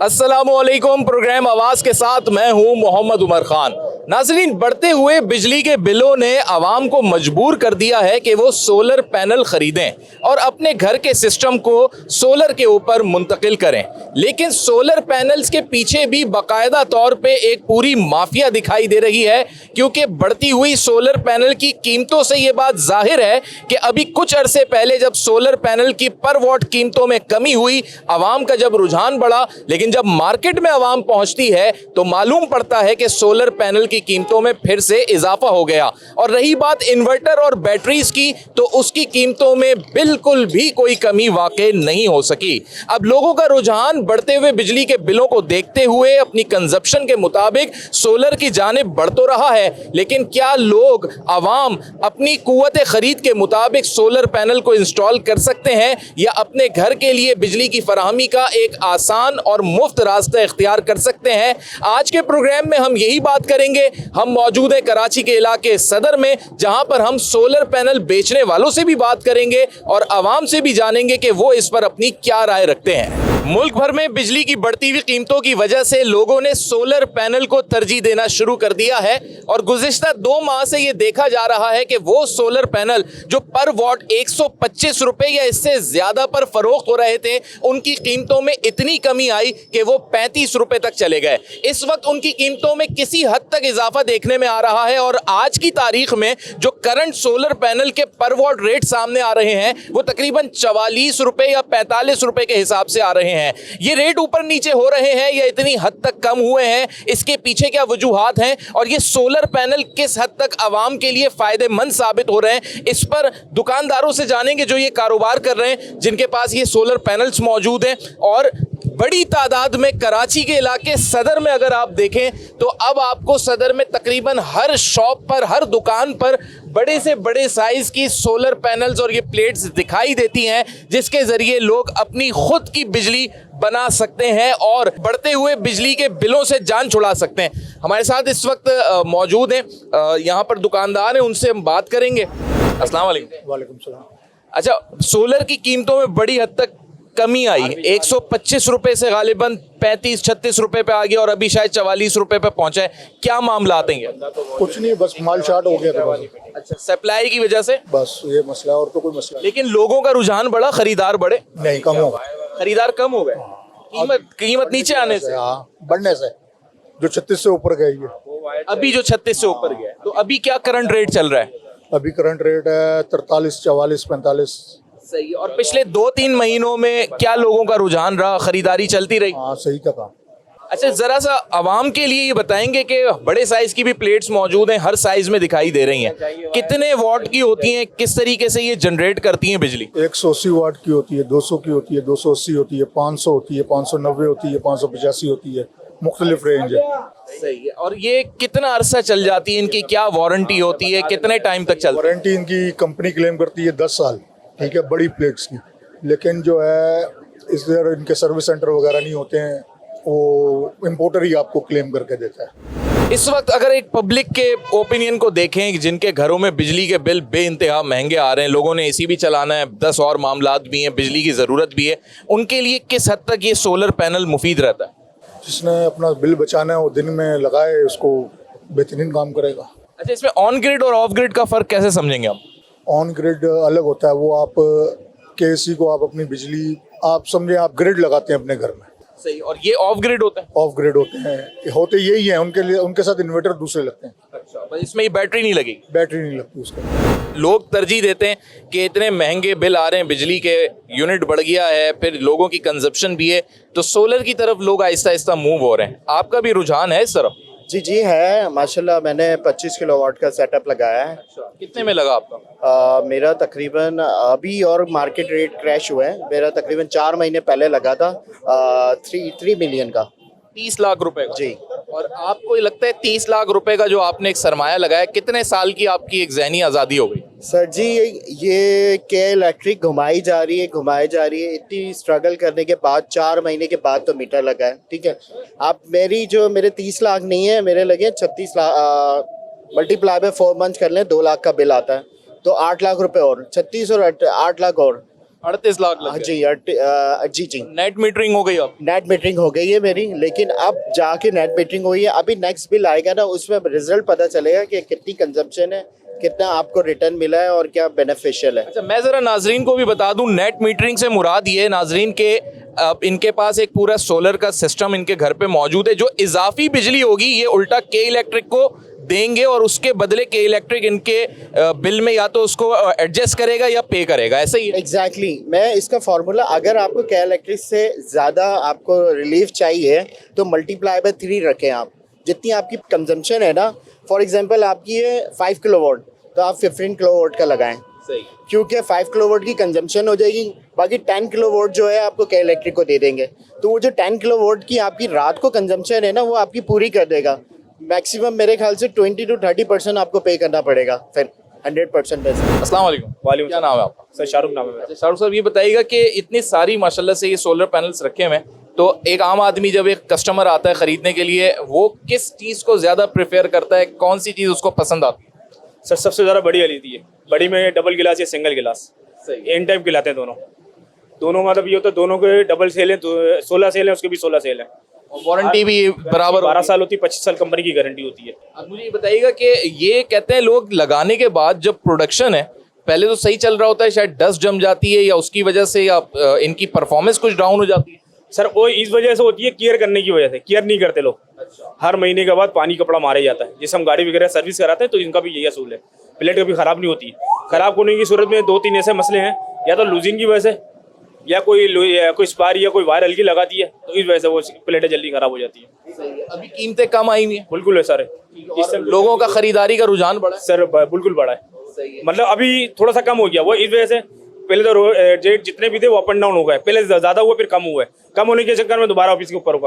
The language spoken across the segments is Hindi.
अस्सलामुअलैकुम। प्रोग्राम आवाज के साथ मैं हूं मोहम्मद उमर खान। नाज़रीन, बढ़ते हुए बिजली के बिलों ने आवाम को मजबूर कर दिया है कि वो सोलर पैनल खरीदें और अपने घर के सिस्टम को सोलर के ऊपर मुंतकिल करें। लेकिन सोलर पैनल्स के पीछे भी बाकायदा तौर पे एक पूरी माफिया दिखाई दे रही है, क्योंकि बढ़ती हुई सोलर पैनल की कीमतों से ये बात जाहिर है कि अभी कुछ अरसे पहले जब सोलर पैनल की पर वॉट कीमतों में कमी हुई, आवाम का जब रुझान बढ़ा, लेकिन जब मार्केट में आवाम पहुंचती है तो मालूम पड़ता है कि सोलर पैनल की कीमतों में फिर से इजाफा हो गया। और रही बात इन्वर्टर और बैटरीज की, तो उसकी कीमतों में बिल्कुल भी कोई कमी वाकई नहीं हो सकी। अब लोगों का रुझान बढ़ते हुए बिजली के बिलों को देखते हुए अपनी कंजप्शन के मुताबिक सोलर की जानिब बढ़ तो रहा है, लेकिन क्या लोग आवाम अपनी कुव्वत खरीद के मुताबिक सोलर पैनल को इंस्टॉल कर सकते हैं, या अपने घर के लिए बिजली की फराहमी का एक आसान और मुफ्त रास्ता इख्तियार कर सकते हैं? आज के प्रोग्राम में हम यही बात करेंगे। हम मौजूद हैं कराची के इलाके सदर में, जहां पर हम सोलर पैनल बेचने वालों से भी बात करेंगे और आवाम से भी जानेंगे कि वो इस पर अपनी क्या राय रखते हैं। मुल्क भर में बिजली की बढ़ती हुई कीमतों की वजह से लोगों ने सोलर पैनल को तरजीह देना शुरू कर दिया है और गुज़िश्ता 2 माह से ये देखा जा रहा है कि वो सोलर पैनल जो पर वॉट 125 रुपए या इससे ज्यादा पर फरोख्त हो रहे थे, उनकी कीमतों में इतनी कमी आई कि वो 35 रुपए तक चले गए। इस वक्त उनकी कीमतों में किसी हद तक इजाफा देखने में आ रहा है और आज की तारीख में जो करंट सोलर पैनल के पर वॉट रेट सामने आ रहे हैं, वो तकरीबन 44 रुपए या 45 रुपए के हिसाब से आ रहे हैं। ये रेट ऊपर नीचे हो रहे हैं या इतनी हद तक कम हुए हैं, इसके पीछे क्या वजूहात हैं और ये सोलर पैनल किस हद तक आवाम के लिए फायदेमंद साबित हो रहे हैं, इस पर दुकानदारों से जानेंगे जो ये कारोबार कर रहे हैं, जिनके पास ये सोलर पैनल्स मौजूद हैं। और बड़ी तादाद में कराची के इलाके सदर में अगर आप देखें तो अब आपको सदर में तकरीबन हर शॉप पर, हर दुकान पर बड़े से बड़े साइज की सोलर पैनल्स और ये प्लेट्स दिखाई देती हैं, जिसके जरिए लोग अपनी खुद की बिजली बना सकते हैं और बढ़ते हुए बिजली के बिलों से जान छुड़ा सकते हैं। हमारे साथ इस वक्त मौजूद हैं यहाँ पर दुकानदार हैं, उनसे हम बात करेंगे। अस्सलाम वालेकुम। वालेकुम सलाम। अच्छा, सोलर की कीमतों में बड़ी हद तक कमी आई, 125 रुपए से गालिबन 35-36 रुपए पे आ गया और अभी शायद 44 रुपए पे पहुंचा है। क्या मामला आते हैं? कुछ नहीं, बस माल शार्ट हो गया था। अच्छा, सप्लाई की वजह से बस ये मसला, और तो कोई मसला नहीं। लेकिन लोगों का रुझान बढ़ा, खरीदार बढ़े नहीं, कम हो, खरीदार कम हो गए कीमत नीचे आने से। हाँ, बढ़ने से जो 36 से ऊपर गई है। अभी जो 36 से ऊपर गया, तो अभी क्या करंट रेट चल रहा है? अभी करंट रेट है 43, 44, 45। सही। और पिछले 2-3 महीनों में क्या लोगों का रुझान रहा, खरीदारी चलती रही? हाँ, सही का काम। अच्छा, जरा सा आवाम के लिए ये बताएंगे कि बड़े साइज की भी प्लेट्स मौजूद हैं, हर साइज में दिखाई दे रही हैं, कितने वॉट की होती हैं, किस तरीके से ये जनरेट करती हैं बिजली? 180 वाट की होती है, 200 की होती है, 280 होती है, 500 होती है, 590 होती है, 585 होती है, मुख्तलिफ रेंज है। सही है। और ये कितना अरसा चल जाती है, इनकी क्या वारंटी होती है, कितने टाइम तक चलती है? वारंटी इनकी कंपनी क्लेम करती है 10 साल, ठीक है, बड़ी प्लेट्स की। लेकिन जो है इस इनके सर्विस सेंटर वगैरह नहीं होते हैं, वो इम्पोर्टर ही आपको क्लेम करके देता है। इस वक्त अगर एक पब्लिक के ओपिनियन को देखें, जिनके घरों में बिजली के बिल बेइंतहा महंगे आ रहे हैं, लोगों ने एसी भी चलाना है, 10 और मामलात भी हैं, बिजली की ज़रूरत भी है, उनके लिए किस हद तक ये सोलर पैनल मुफीद रहता है? जिसने अपना बिल बचाना है वो दिन में लगाए, उसको बेहतरीन काम करेगा। अच्छा, इसमें ऑन ग्रिड और ऑफ ग्रिड का फ़र्क कैसे समझेंगे आप? ऑन ग्रिड अलग होता है, वो आप केसी को आप अपनी बिजली, आप समझे आप ग्रिड लगाते हैं अपने घर में। सही। और ये ऑफ ग्रिड होता है? ऑफ ग्रिड होते हैं, होते यही हैं, उनके लिए उनके साथ इन्वर्टर दूसरे लगते हैं। अच्छा, बस इसमें ये बैटरी नहीं लगेगी? बैटरी नहीं लगती उसका। लोग तरजीह देते हैं कि इतने महंगे बिल आ रहे हैं, बिजली के यूनिट बढ़ गया है, फिर लोगों की कंजप्शन भी है, तो सोलर की तरफ लोग आहिस्ता आहिस्ता मूव हो रहे हैं। आपका भी रुझान है इस तरफ? जी है, माशाल्लाह। मैंने 25 किलोवाट का सेटअप लगाया है। कितने में लगा आपका? मेरा तकरीबन अभी और मार्केट रेट क्रैश हुआ है, मेरा तकरीबन 4 महीने पहले लगा था 3 मिलियन का, 30 लाख रुपए का। जी। और आपको ये लगता है 30 लाख रुपए का जो आपने एक सरमाया लगाया, कितने साल की आपकी एक ज़हनी आज़ादी हो गई? सर जी, ये के इलेक्ट्रिक घुमाई जा रही है, इतनी स्ट्रगल करने के बाद 4 महीने के बाद तो मीटर लगा है, ठीक है। आप मेरे 30 लाख नहीं है, मेरे लगे 36 लाख, मल्टीप्लाई बाय 4 मंथ्स कर लें, 2 लाख का बिल आता है, तो 8 लाख रुपए और 36 और 8 लाख और, 38 लाख हाँ लग जी जी जी नेट मीटरिंग हो गई अब। नेट मीटरिंग हो गई है मेरी, लेकिन अब जाके नेट मीटरिंग हुई है। अभी नेक्स्ट बिल आएगा ना, उसमें रिजल्ट पता चलेगा कि कितनी कंजम्पशन है, कितना आपको रिटर्न मिला है और क्या बेनिफिशियल है। अच्छा, मैं जरा नाजरीन को भी बता दूं, नेट मीटरिंग से मुराद ये नाजरीन के इनके पास एक पूरा सोलर का सिस्टम इनके घर पे मौजूद है। जो इजाफी बिजली होगी ये उल्टा के इलेक्ट्रिक को देंगे और उसके बदले के इलेक्ट्रिक इनके बिल में या तो उसको एडजस्ट करेगा या पे करेगा, ऐसा ही है। एग्जैक्टली मैं इसका फार्मूला, अगर आपको के इलेक्ट्रिक से ज़्यादा आपको रिलीफ चाहिए तो मल्टीप्लाई बाय 3 रखें आप। जितनी आपकी कंजम्पशन है ना, फॉर एग्जांपल आपकी है 5 किलोवाट, तो आप 15 किलोवाट का लगाएं, सही। क्योंकि 5 किलोवाट की कंजम्पशन हो जाएगी, बाकी 10 किलोवाट जो है आपको के इलेक्ट्रिक को दे देंगे। तो वो जो 10 किलोवाट की आपकी रात को कंजम्पशन है ना, वो आपकी पूरी कर देगा। मैक्सिमम मेरे ख्याल से 20 to 30% आपको पे करना पड़ेगा, फिर 100% पैसे। अस्सलाम वालेकुम। वालेकुम क्या नाम है आपका? सर शाहरुख नाम है मेरा। अच्छा, शाहरुख साहब ये बताइएगा कि इतनी सारी माशाल्लाह से ये सोलर पैनल्स रखे हुए हैं, तो एक आम आदमी जब एक कस्टमर आता है खरीदने के लिए, वो किस चीज़ को ज़्यादा प्रेफर करता है, कौन सी चीज़ उसको पसंद आती है? सर सबसे ज़्यादा बड़ी वाली थी है, बड़ी में डबल गिलास या सिंगल गिलास, सही। एन टाइप गिलाते हैं दोनों मतलब ये होता है दोनों के डबल सेल है, 16 सेल है, उसके भी 16 सेल है। और वारंटी भी बराबर 12 साल होती है, 25 साल कंपनी की गारंटी होती है। अब मुझे ये बताइएगा कि ये कहते हैं लोग लगाने के बाद जब प्रोडक्शन है, पहले तो सही चल रहा होता है, शायद डस्ट जम जाती है या उसकी वजह से या इनकी परफॉर्मेंस कुछ डाउन हो जाती है। सर वो इस वजह से होती है, केयर करने की वजह से, केयर नहीं करते लोग। हर महीने के बाद पानी कपड़ा मारे जाता है। जैसे हम गाड़ी वगैरह सर्विस कराते हैं तो इनका भी यही असूल है, प्लेट कभी ख़राब नहीं होती। ख़राब होने की सूरत में 2-3 ऐसे मसले हैं, या तो लूजिंग की वजह से, या कोई स्पार या कोई वायर हल्की लगाती है, तो इस वजह से वो प्लेटें जल्दी ख़राब हो जाती है। अभी कीमतें कम आई हुई हैं, बिल्कुल है सर, इस समय लोगों का खरीदारी का रुझान बढ़ा है। सर बिल्कुल बड़ा है, मतलब अभी थोड़ा सा कम हो गया वो इस वजह से। पहले तो रेट जितने भी थे वो अप एंड डाउन हो गए, पहले ज़्यादा हुआ फिर कम हुआ है, कम होने के चक्कर में दोबारा ऑफिस के ऊपर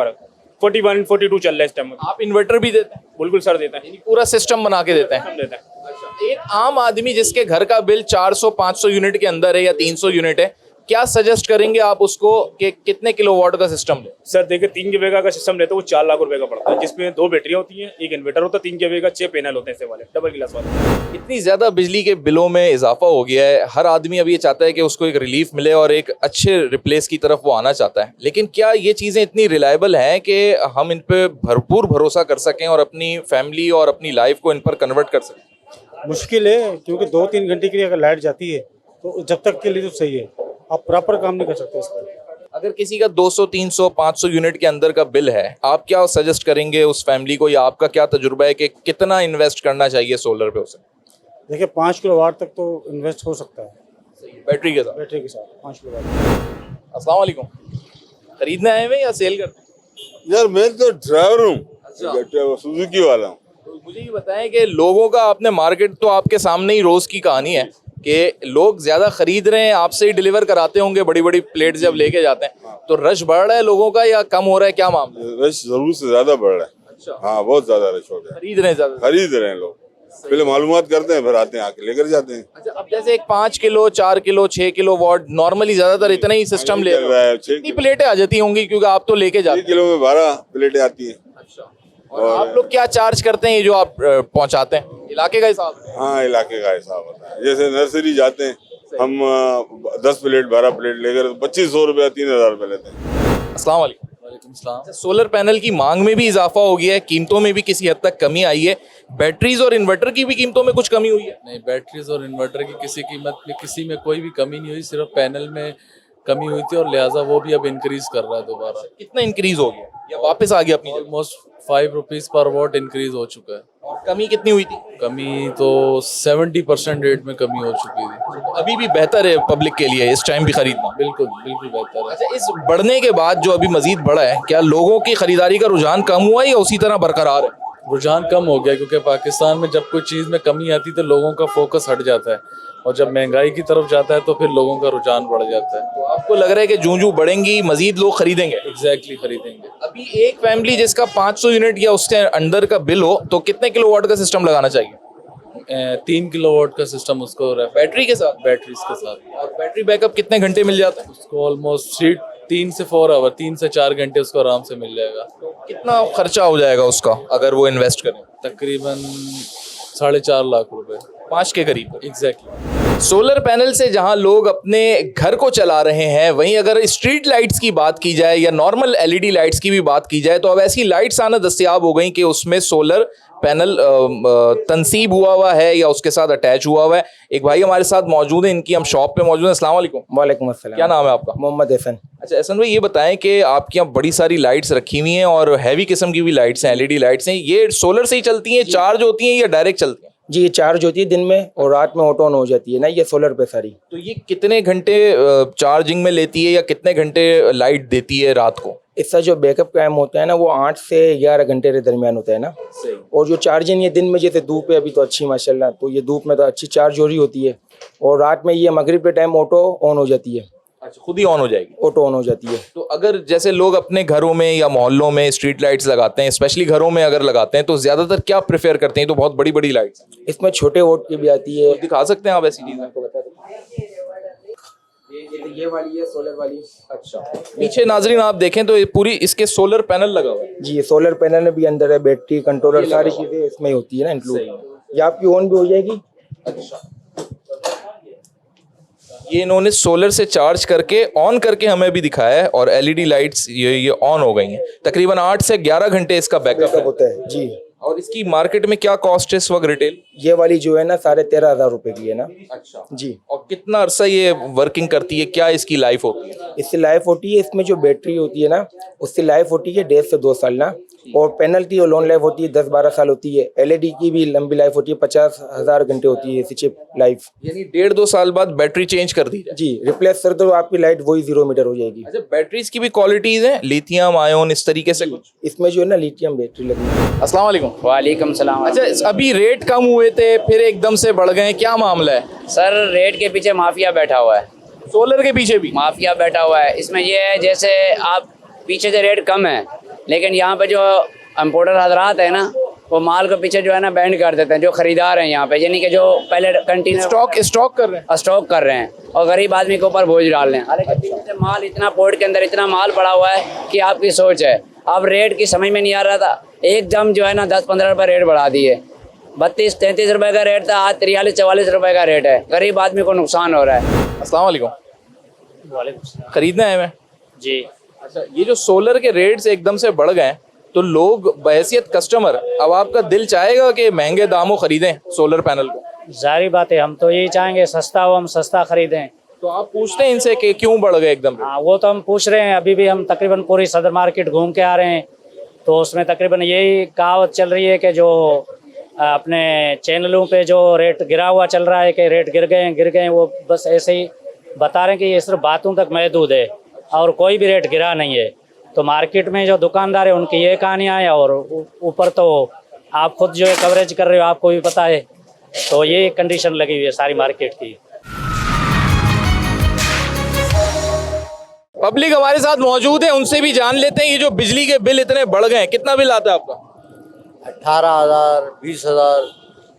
41-42 चल रहा है इस टाइम में। आप इन्वर्टर भी देते हैं? बिल्कुल सर देते हैं, पूरा सिस्टम बना के देते हैं? हम देते हैं। एक आम आदमी जिसके घर का बिल 400-500 यूनिट के अंदर है या 300 यूनिट है, क्या सजेस्ट करेंगे आप उसको कि कितने किलोवाट का सिस्टम ले? सर देखिए 3 kW का सिस्टम लेते हैं, वो 4 लाख रुपए का पड़ता है, जिसमें 2 बैटरियाँ होती हैं, एक इन्वर्टर होता है 3 kW का, 6 पैनल होते हैं ऐसे वाले डबल गिलास वाले। इतनी ज़्यादा बिजली के बिलों में इजाफा हो गया है, हर आदमी अब ये चाहता है कि उसको एक रिलीफ मिले और एक अच्छे रिप्लेस की तरफ वो आना चाहता है, लेकिन क्या ये चीज़ें इतनी रिलायबल हैं कि हम इन पर भरपूर भरोसा कर सकें और अपनी फैमिली और अपनी लाइफ को इन पर कन्वर्ट कर सकें? मुश्किल है, क्योंकि 2-3 घंटे के लिए अगर लाइट जाती है तो जब तक के लिए तो सही है, आप प्रॉपर काम नहीं कर सकते इस पर। अगर किसी का 200, 300, 500 यूनिट के अंदर का बिल है, आप क्या सजेस्ट करेंगे उस फैमिली को, या आपका क्या तजुर्बा है कि कितना इन्वेस्ट करना चाहिए सोलर पे उसे? देखिए 5 किलोवाट तक तो इन्वेस्ट हो सकता है बैटरी के साथ? बैटरी के साथ 5 किलोवाट। अस्सलाम वालेकुम। खरीदने आए हुए या सेल करते? यार मैं तो ड्राइवर हूँ, अच्छा। सुजुकी वाला हूँ। तो मुझे ये बताएं कि लोगों का, आपने मार्केट तो आपके सामने ही रोज की कहानी है कि लोग ज्यादा खरीद रहे हैं, आपसे ही डिलीवर कराते होंगे, बड़ी बड़ी प्लेट जब लेके जाते हैं, तो रश बढ़ रहा है लोगों का या कम हो रहा है, क्या मामला है? रश जरूर से ज्यादा बढ़ रहा है। अच्छा, हाँ बहुत ज्यादा रश हो गया, खरीद रहे हैं ज्यादा? खरीद रहे हैं लोग, पहले मालूमात करते हैं फिर आते हैं आके लेकर जाते हैं। अच्छा, अब जैसे एक 5 kilo, 4 kilo, 6 kilowatt normally ज्यादातर इतना ही सिस्टम ले रहे हैं, कितनी प्लेटें आ जाती होंगी क्योंकि आप तो लेके जाते 6 किलो में 12 प्लेटें आती हैं। हैं? और आप लोग क्या चार्ज करते हैं ये जो आप पहुंचाते हैं? इलाके का हिसाब है? हाँ इलाके का हिसाब होता है, जैसे नर्सरी जाते हैं हम 10 प्लेट 12 प्लेट लेकर 2500 रुपया 3000 रुपये लेते हैं। अस्सलाम वालेकुम। वालेकुम सलाम। सोलर पैनल की मांग में भी इजाफा हो गया है, कीमतों में भी किसी हद तक कमी आई है, बैटरीज और इन्वर्टर की भी कीमतों में कुछ कमी हुई है? नहीं, बैटरीज और इन्वर्टर की किसी कीमत में किसी में कोई भी कमी नहीं हुई, सिर्फ पैनल में कमी हुई थी और लिहाजा वो भी अब इंक्रीज कर रहा है दोबारा। कितना इंक्रीज हो गया या वापस आ गया अपनी जगह? Almost 5 rupees per what increase हो चुका है। और कमी कितनी हुई थी? कमी तो 70% रेट में कमी हो चुकी थी। अभी भी बेहतर है पब्लिक के लिए इस टाइम भी खरीदना? बिल्कुल बिल्कुल बेहतर है। अच्छा, इस बढ़ने के बाद जो अभी मजीद बढ़ा है, क्या लोगों की खरीदारी का रुझान कम हुआ है या उसी तरह बरकरार है? रुझान कम हो गया क्योंकि पाकिस्तान में जब कोई चीज़ में कमी आती है तो लोगों का फोकस हट जाता है, और जब महंगाई की तरफ जाता है तो फिर लोगों का रुझान बढ़ जाता है। तो आपको लग रहा है कि जूं बढ़ेंगी मजीद लोग खरीदेंगे? एग्जैक्टली खरीदेंगे। अभी एक फैमिली जिसका 500 यूनिट या उसके अंदर का बिल हो तो कितने किलोवाट का सिस्टम लगाना चाहिए? 3 किलोवाट का सिस्टम उसको बैटरी के साथ? बैटरीज के साथ। और बैटरी बैकअप कितने घंटे मिल जाता है उसको? ऑलमोस्ट 3 से 4 आवर, 3 से 4 घंटे उसको आराम से मिल जाएगा। कितना खर्चा हो जाएगा उसका अगर वो इन्वेस्ट करें? तकरीबन 4.5 लाख रुपए, 5 के करीब। एग्जैक्टली। सोलर पैनल से जहां लोग अपने घर को चला रहे हैं, वहीं अगर स्ट्रीट लाइट्स की बात की जाए या नॉर्मल एलईडी लाइट्स की भी बात की जाए, तो अब ऐसी लाइट्स आना दस्तयाब हो गई कि उसमें सोलर पैनल तनसीब हुआ है या उसके साथ अटैच हुआ है। एक भाई हमारे साथ मौजूद है, इनकी हम शॉप पे मौजूद हैं। अस्सलाम वालेकुम। वालेकुम अस्सलाम। क्या नाम है आपका? मोहम्मद हसन। अच्छा एहसन भाई, ये बताएं कि आपके यहाँ बड़ी सारी लाइट्स रखी हुई हैं और हैवी किस्म की भी लाइट्स हैं, एलईडी लाइट्स हैं, ये सोलर से ही चलती हैं, चार्ज होती हैं या डायरेक्ट चलती हैं? जी, ये चार्ज होती है दिन में और रात में ऑटो ऑन हो जाती है ना, ये सोलर पे सारी। तो ये कितने घंटे चार्जिंग में लेती है या कितने घंटे लाइट देती है रात को? इसका जो बैकअप टाइम होता है ना, वो 8 से 11 घंटे के दरमियान होता है ना। सही। और जो चार्जिंग ये दिन में, जैसे धूप है अभी तो अच्छी माशाल्लाह, तो ये धूप में तो अच्छी चार्ज हो रही होती है, और रात में ये मगरिब के टाइम ऑटो ऑन हो जाती है। अच्छा, खुद ही ऑन हो जाएगी? ऑटो ऑन हो जाती है। तो अगर जैसे लोग अपने घरों में या मोहल्लों में स्ट्रीट लाइट्स लगाते हैं, स्पेशली घरों में अगर लगाते हैं, तो ज्यादातर क्या प्रेफर करते हैं? तो बहुत बड़ी बड़ी लाइट्स इसमें छोटे वोट की भी आती है। दिखा सकते हैं आप ऐसी चीजें? ये वाली है सोलर वाली। अच्छा, पीछे नाजरीन आप देखें तो ये पूरी इसके सोलर पैनल लगा हुआ है। जी, सोलर पैनल में भी अंदर है, बैटरी कंट्रोलर सारी चीजें इसमें ही होती है ना इंक्लूड। ये आपकी ऑन भी हो जाएगी। अच्छा, ये इन्होंने सोलर से चार्ज करके ऑन करके हमें भी दिखाया है, और एलईडी लाइट्स ये ऑन हो गई हैं। तकरीबन 8 से 11 घंटे इसका बैकअप होता है जी। और इसकी मार्केट में क्या कॉस्ट है इस वक्त रिटेल? ये वाली जो है ना 13,500 रुपए की है ना। अच्छा जी। और कितना अरसा ये वर्किंग करती है, क्या इसकी लाइफ होती है? इससे लाइफ होती है, इसमें जो बैटरी होती है ना, उससे लाइफ होती है 1.5 से 2 साल ना। और पैनल की लॉन्ग लाइफ होती है 10-12 साल होती है। एलईडी की भी लंबी लाइफ होती है, 50,000 घंटे होती है इसकी चिप लाइफ। यानी 1.5-2 साल बाद बैटरी चेंज कर दी जाए? जी, रिप्लेस कर दो आपकी लाइट वही 0 मीटर हो जाएगी। अच्छा, बैटरीज की भी क्वालिटीज हैं, लिथियम आयन इस तरीके से कुछ? इसमें जो है ना लिथियम बैटरी लगी है। अस्सलाम वालेकुम। वालेकुम सलाम। अच्छा, अभी रेट कम हुए थे फिर एकदम से बढ़ गए, क्या मामला है? सर, रेट के पीछे माफिया बैठा हुआ है। सोलर के पीछे भी माफिया बैठा हुआ है। इसमें ये है, जैसे आप पीछे से रेट कम है, लेकिन यहाँ पे जो इम्पोर्टर हजरात है ना, वो माल को पीछे जो है ना बैंड कर देते हैं, जो खरीदार हैं यहाँ पे, यानी कि जो पहले कंटेनर स्टॉक कर रहे हैं और गरीब आदमी के ऊपर बोझ डाल रहे हैं। हालांकि पीछे से माल इतना, पोर्ट के अंदर इतना माल पड़ा हुआ है कि आपकी सोच है। अब रेट की समझ में नहीं आ रहा था, एकदम जो है ना 10-15 रुपये रेट बढ़ा दिए। 32-33 रुपए का रेट था, आज 43-44 रुपए का रेट है। गरीब आदमी को नुकसान हो रहा है। अस्सलाम वालेकुम। खरीदना है मैं जी। अच्छा, ये जो सोलर के रेट्स एकदम से बढ़ गए, तो लोग बहैसियत कस्टमर, अब आपका दिल चाहेगा कि महंगे दामों खरीदें सोलर पैनल को? जाहिर बात है, हम तो यही चाहेंगे सस्ता हो, हम सस्ता खरीदें। तो आप पूछते हैं इनसे कि क्यों बढ़ गए एकदम? हाँ, वो तो हम पूछ रहे हैं। अभी भी हम तकरीबन पूरी सदर मार्केट घूम के आ रहे हैं, तो उसमें तकरीबन यही कहावत चल रही है कि जो अपने चैनलों पे जो रेट गिरा हुआ चल रहा है कि रेट गिर गए, वो बस ऐसे ही बता रहे हैं कि ये सिर्फ बातों तक महदूद है और कोई भी रेट गिरा नहीं है। तो मार्केट में जो दुकानदार है उनकी ये कहानियाँ हैं, और ऊपर तो आप खुद जो है कवरेज कर रहे हो, आपको भी पता है। तो ये कंडीशन लगी हुई है सारी मार्केट की। पब्लिक हमारे साथ मौजूद है, उनसे भी जान लेते हैं ये जो बिजली के बिल इतने बढ़ गए, कितना बिल आता है आपका? 18,000 20,000।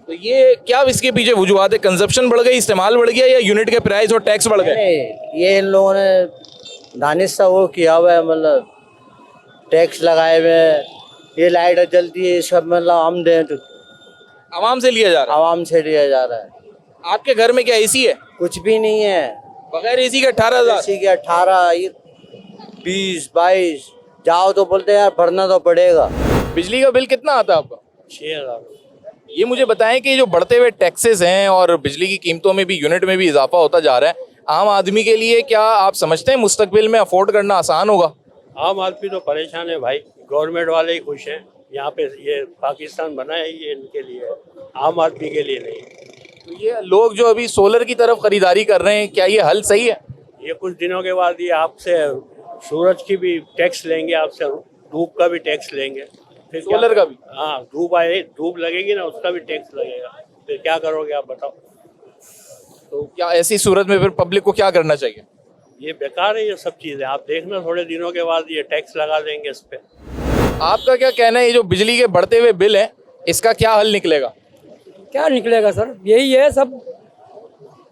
तो ये क्या इसके पीछे वजूहत है? कंजप्शन बढ़ गई, इस्तेमाल बढ़ गया, या यूनिट के प्राइस और टैक्स बढ़ गए? ये इन लोगों ने दानिश सा वो किया हुआ है, मतलब टैक्स लगाए हुए हैं। ये लाइट जलती है, सब मतलब हम दें तो आवाम से लिया जा रहा है? आवाम से लिया जा रहा है। आपके घर में क्या एसी है? कुछ भी नहीं है। बगैर एसी के 18,000? एसी के 18, 20, 22 जाओ तो बोलते हैं यार भरना तो पड़ेगा। बिजली का बिल कितना आता है आपका? 6,000। ये मुझे बताएं कि जो बढ़ते हुए टैक्सेस हैं और बिजली की कीमतों में भी, यूनिट में भी इजाफा होता जा रहा है, आम आदमी के लिए क्या आप समझते हैं मुस्तकबिल में अफोर्ड करना आसान होगा? आम आदमी तो परेशान है भाई, गवर्नमेंट वाले ही खुश हैं। यहाँ पे ये पाकिस्तान बना है, ये इनके लिए है, आम आदमी के लिए नहीं। तो ये लोग जो अभी सोलर की तरफ खरीदारी कर रहे हैं, क्या ये हल सही है? ये कुछ दिनों के बाद ये आपसे सूरज की भी टैक्स लेंगे, आपसे धूप का भी टैक्स लेंगे, फिर सोलर का भी? हाँ, धूप लगेगी ना, उसका भी टैक्स लगेगा। फिर क्या करोगे आप बताओ? तो क्या ऐसी सूरत में फिर पब्लिक को क्या करना चाहिए? ये बेकार है ये सब चीज़ें। आप देखना थोड़े दिनों के बाद ये टैक्स लगा देंगे इस पे। आपका क्या कहना है, ये जो बिजली के बढ़ते हुए बिल है, इसका क्या हल निकलेगा? क्या निकलेगा सर, यही है सब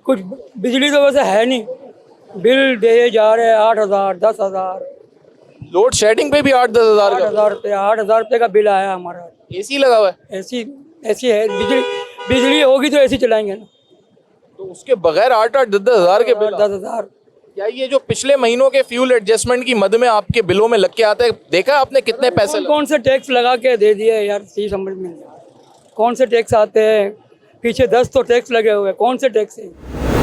कुछ। बिजली तो वैसे है नहीं, बिल दे जा रहे हैं 8,000 10,000। लोड शेडिंग पे भी 8-10 हज़ार का? 8,000 रुपये का बिल आया हमारा। एसी लगा हुआ है? एसी है, बिजली होगी तो एसी चलाएंगे ना। तो उसके बगैर 8-8 10-10 हज़ार के बिल। 10,000। क्या ये जो पिछले महीनों के फ्यूल एडजस्टमेंट की मद में आपके बिलों में लग के आता है, देखा आपने कितने पैसे लगे? कौन से टैक्स लगा के दे दिए यार, सही समझ में नहीं आता। कौन से टैक्स आते हैं? पीछे 10 तो टैक्स लगे हुए हैं, कौन से टैक्स है?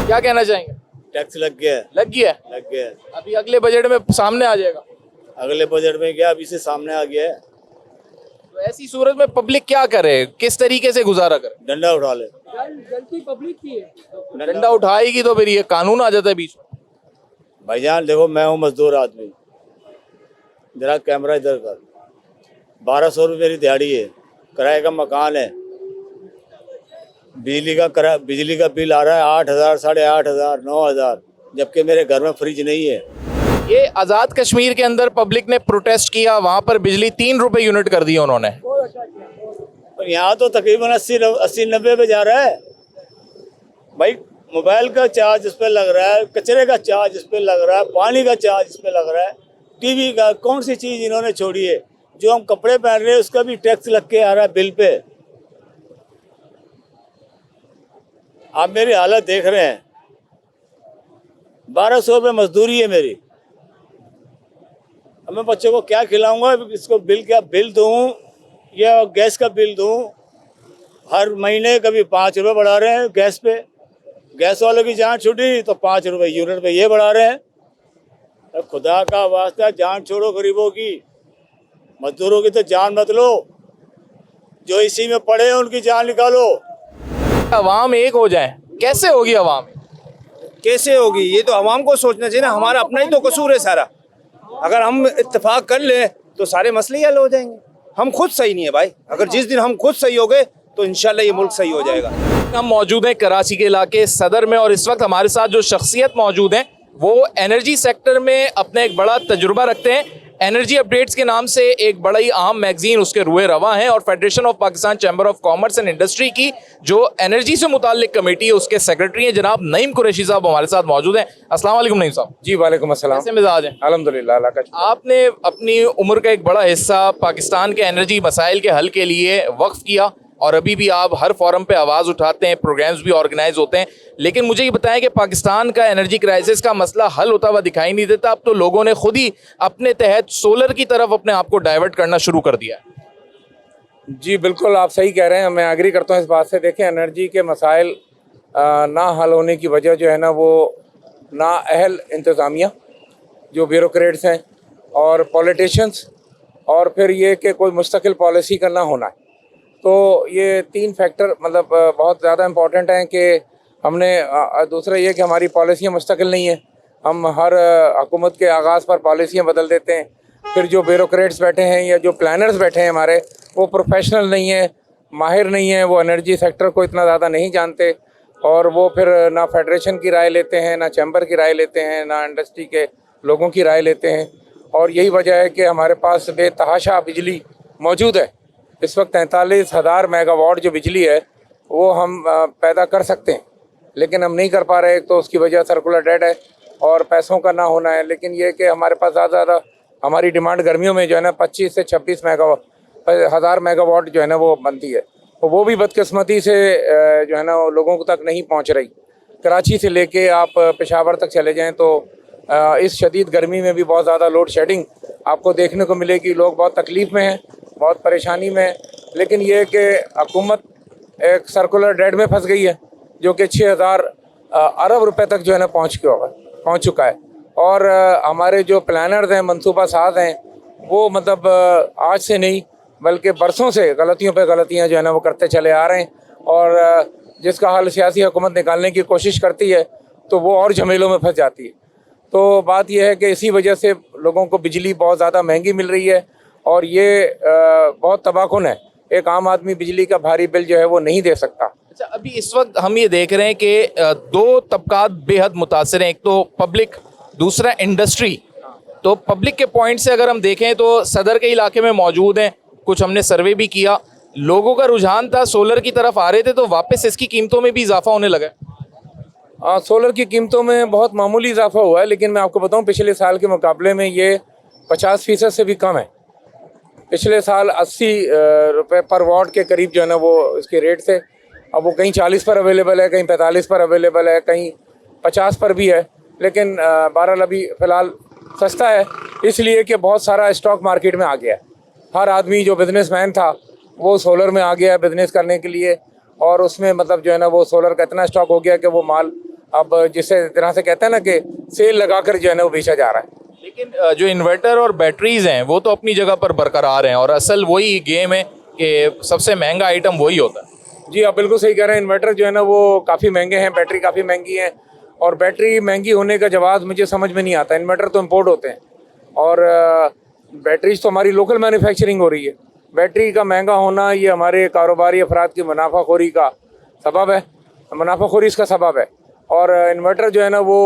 क्या कहना चाहेंगे? टैक्स लग गया है, लग गया है? लग गया है। अभी अगले बजट में सामने आ जाएगा। अगले बजट में क्या अभी से सामने आ गया है, तो ऐसी सूरत में पब्लिक क्या करे, किस तरीके से गुजारा करे? डंडा उठा ले। गलती पब्लिक की है। डंडा उठाएगी तो फिर ये कानून आ जाता है बीच में। भाईजान देखो, मैं हूँ मजदूर आदमी, जरा कैमरा इधर कर। 1200 रुपये मेरी दिहाड़ी है, किराए का मकान है, बिजली का बिल आ रहा है 8,000, 8,500, 9,000, जबकि मेरे घर में फ्रिज नहीं है। ये आज़ाद कश्मीर के अंदर पब्लिक ने प्रोटेस्ट किया, वहां पर बिजली 3 रुपए यूनिट कर दी उन्होंने। और यहाँ तो तकरीबन 80-90 पे जा रहा है भाई। मोबाइल का चार्ज इस पे लग रहा है, कचरे का चार्ज इस पे लग रहा है, पानी का चार्ज इस पे लग रहा है, टीवी का। कौन सी चीज़ इन्होंने छोड़ी है? जो हम कपड़े पहन रहे हैं उसका भी टैक्स लग के आ रहा है बिल पे। आप मेरी हालत देख रहे हैं, 1200 रुपये मजदूरी है मेरी। अब मैं बच्चों को क्या खिलाऊंगा? इसको बिल क्या बिल दूँ या गैस का बिल दूँ? हर महीने कभी 5 रुपये बढ़ा रहे हैं गैस पे। गैस वालों की जान छूटी तो 5 रुपये यूनिट पे ये बढ़ा रहे हैं। अब खुदा का वास्ता जान छोड़ो गरीबों की, मजदूरों की तो जान मत लो। जो इसी में पड़े हैं उनकी जान निकालो। अवाम एक हो जाए, कैसे होगी अवाम? कैसे होगी? ये तो अवाम को सोचना चाहिए ना, हमारा अपना ही तो कसूर है सारा। अगर हम इत्तेफाक कर ले तो सारे मसले हल हो जाएंगे। हम खुद सही नहीं है भाई, अगर जिस दिन हम खुद सही हो गए तो इंशाल्लाह ये मुल्क सही हो जाएगा। हम मौजूद हैं कराची के इलाके सदर में, और इस वक्त हमारे साथ जो शख्सियत मौजूद हैं वो एनर्जी सेक्टर में अपने एक बड़ा तजुर्बा रखते हैं। एनर्जी अपडेट्स के नाम से एक बड़ा ही अहम मैगजीन उसके रुए रवा है, और federation of Pakistan chamber of commerce and industry की जो एनर्जी से मुताल्लिक कमेटी है उसके सेक्रेटरी हैं जनाब नईम कुरैशी साहब हमारे साथ मौजूद हैं। अस्सलाम वालेकुम नईम साहब। जी वालेकुम अस्सलाम। कैसे मिजाज हैं? अल्हम्दुलिल्लाह अल्लाह का। आपने अपनी उम्र का एक बड़ा हिस्सा पाकिस्तान के एनर्जी मसाइल के हल के लिए वक्फ किया, और अभी भी आप हर फोरम पे आवाज़ उठाते हैं, प्रोग्राम्स भी ऑर्गेनाइज होते हैं। लेकिन मुझे ये बताएं कि पाकिस्तान का एनर्जी क्राइसिस का मसला हल होता हुआ दिखाई नहीं देता। अब तो लोगों ने खुद ही अपने तहत सोलर की तरफ अपने आप को डाइवर्ट करना शुरू कर दिया है। जी बिल्कुल आप सही कह रहे हैं, मैं एग्री करता हूँ इस बात से। देखें, एनर्जी के मसाइल ना हल होने की वजह जो है ना, वो ना अहल इंतज़ामिया जो ब्यूरोक्रेट्स हैं और पॉलिटिशियंस, और फिर ये कि कोई मुस्तकिल पॉलिसी का ना होना है। तो ये 3 फैक्टर मतलब बहुत ज़्यादा इम्पॉर्टेंट हैं कि हमने दूसरा ये कि हमारी पॉलिसियाँ मुस्तकिल नहीं हैं। हम हर हुकूमत के आगाज़ पर पॉलिसियाँ बदल देते हैं। फिर जो ब्यूरोक्रेट्स बैठे हैं या जो प्लानर्स बैठे हैं हमारे, वो प्रोफेशनल नहीं है, माहिर नहीं है, वो एनर्जी सेक्टर को इतना ज़्यादा नहीं जानते, और वो फिर ना फेडरेशन की राय लेते हैं, ना चैम्बर की राय लेते हैं, ना इंडस्ट्री के लोगों की राय लेते हैं। और यही वजह है कि हमारे पास बेतहाशा बिजली मौजूद है। इस वक्त 43,000 मेगावाट जो बिजली है वो हम पैदा कर सकते हैं, लेकिन हम नहीं कर पा रहे। तो उसकी वजह सर्कुलर डेट है और पैसों का ना होना है। लेकिन ये कि हमारे पास ज़्यादा हमारी डिमांड गर्मियों में जो है ना 25 से 26 हज़ार मेगावाट जो है ना वो बनती है, तो वो भी बदकिस्मती से जो है ना लोगों तक नहीं पहुंच रही। कराची से लेके आप पेशावर तक चले जाएं तो इस शदीद गर्मी में भी बहुत ज़्यादा लोड शेडिंग आपको देखने को मिलेगी। लोग बहुत तकलीफ़ में हैं, बहुत परेशानी में है। लेकिन ये कि हुकूमत एक सर्कुलर डेट में फंस गई है जो कि 6,000 अरब रुपए तक जो है ना पहुँच चुका है। और हमारे जो प्लानर्स हैं, मनसूबा साज हैं, वो मतलब आज से नहीं बल्कि बरसों से गलतियों पे गलतियां जो है ना वो करते चले आ रहे हैं। और जिसका हल सियासी हुकूमत निकालने की कोशिश करती है तो वो और झमेलों में फंस जाती है। तो बात यह है कि इसी वजह से लोगों को बिजली बहुत ज़्यादा महंगी मिल रही है, और ये बहुत तबाहकुन है। एक आम आदमी बिजली का भारी बिल जो है वो नहीं दे सकता। अच्छा, अभी इस वक्त हम ये देख रहे हैं कि 2 तबकात बेहद मुतासर हैं, एक तो पब्लिक, दूसरा इंडस्ट्री। तो पब्लिक के पॉइंट से अगर हम देखें तो सदर के इलाके में मौजूद हैं, कुछ हमने सर्वे भी किया, लोगों का रुझान था सोलर की तरफ आ रहे थे, तो वापस इसकी कीमतों में भी इजाफा होने लगा है। सोलर की कीमतों में बहुत मामूली इजाफा हुआ है, लेकिन मैं आपको बताऊं पिछले साल के मुकाबले में ये 50% से भी कम है। पिछले साल 80 रुपये पर वाट के करीब जो है ना वो इसके रेट थे, अब वो कहीं 40 पर अवेलेबल है, कहीं 45 पर अवेलेबल है, कहीं 50 पर भी है, लेकिन बहरहाल अभी फ़िलहाल सस्ता है इसलिए कि बहुत सारा स्टॉक मार्केट में आ गया है। हर आदमी जो बिजनेसमैन था वो सोलर में आ गया है बिज़नेस करने के लिए, और उसमें मतलब जो है ना वो सोलर का इतना स्टॉक हो गया कि वो माल अब जिसे तरह से कहते हैं ना कि सेल लगाकर जो है ना वो बेचा जा रहा है। लेकिन जो इन्वर्टर और बैटरीज हैं वो तो अपनी जगह पर बरकरार हैं, और असल वही गेम है कि सबसे महंगा आइटम वही होता है। जी आप बिल्कुल सही कह रहे हैं। इन्वर्टर जो है ना वो काफ़ी महंगे हैं, बैटरी काफ़ी महंगी है, और बैटरी महंगी होने का जवाब मुझे समझ में नहीं आता। इन्वर्टर तो इम्पोर्ट होते हैं और बैटरीज तो हमारी लोकल मैन्युफैक्चरिंग हो रही है। बैटरी का महंगा होना ये हमारे कारोबारी अफराद की मुनाफाखोरी का सबब है, मुनाफाखोरी इसका सबब है। और इन्वर्टर जो है ना वो